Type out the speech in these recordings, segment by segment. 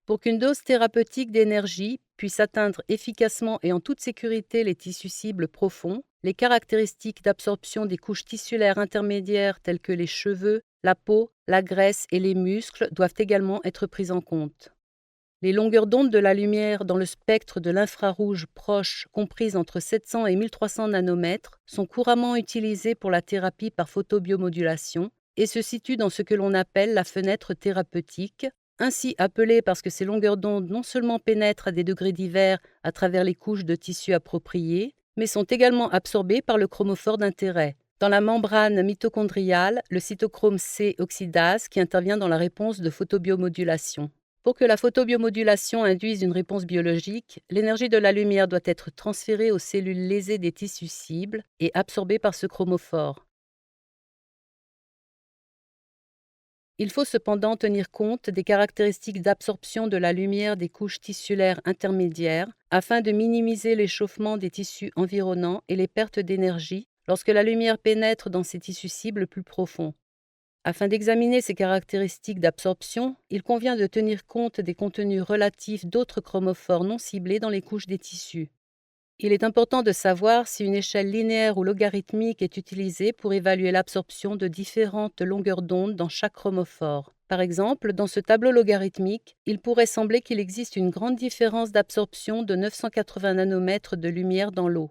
Pour qu'une dose thérapeutique d'énergie puisse atteindre efficacement et en toute sécurité les tissus cibles profonds, les caractéristiques d'absorption des couches tissulaires intermédiaires telles que les cheveux, la peau, la graisse et les muscles doivent également être prises en compte. Les longueurs d'onde de la lumière dans le spectre de l'infrarouge proche, comprises entre 700 et 1300 nanomètres, sont couramment utilisées pour la thérapie par photobiomodulation et se situent dans ce que l'on appelle la fenêtre thérapeutique, ainsi appelée parce que ces longueurs d'onde non seulement pénètrent à des degrés divers à travers les couches de tissus appropriées, mais sont également absorbées par le chromophore d'intérêt. Dans la membrane mitochondriale, le cytochrome C oxydase qui intervient dans la réponse de photobiomodulation. Pour que la photobiomodulation induise une réponse biologique, l'énergie de la lumière doit être transférée aux cellules lésées des tissus cibles et absorbée par ce chromophore. Il faut cependant tenir compte des caractéristiques d'absorption de la lumière des couches tissulaires intermédiaires afin de minimiser l'échauffement des tissus environnants et les pertes d'énergie lorsque la lumière pénètre dans ces tissus cibles plus profonds. Afin d'examiner ces caractéristiques d'absorption, il convient de tenir compte des contenus relatifs d'autres chromophores non ciblés dans les couches des tissus. Il est important de savoir si une échelle linéaire ou logarithmique est utilisée pour évaluer l'absorption de différentes longueurs d'onde dans chaque chromophore. Par exemple, dans ce tableau logarithmique, il pourrait sembler qu'il existe une grande différence d'absorption de 980 nanomètres de lumière dans l'eau.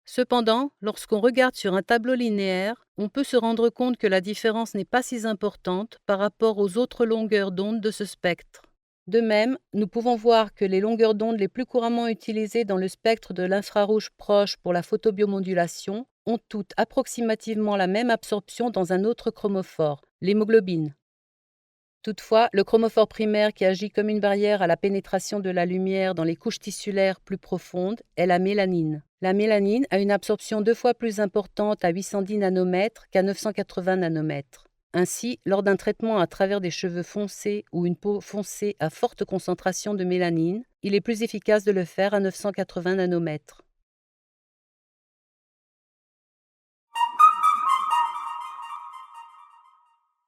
Cependant, lorsqu'on regarde sur un tableau linéaire, on peut se rendre compte que la différence n'est pas si importante par rapport aux autres longueurs d'onde de ce spectre. De même, nous pouvons voir que les longueurs d'onde les plus couramment utilisées dans le spectre de l'infrarouge proche pour la photobiomodulation ont toutes approximativement la même absorption dans un autre chromophore, l'hémoglobine. Toutefois, le chromophore primaire qui agit comme une barrière à la pénétration de la lumière dans les couches tissulaires plus profondes est la mélanine. La mélanine a une absorption 2 fois plus importante à 810 nanomètres qu'à 980 nanomètres. Ainsi, lors d'un traitement à travers des cheveux foncés ou une peau foncée à forte concentration de mélanine, il est plus efficace de le faire à 980 nanomètres.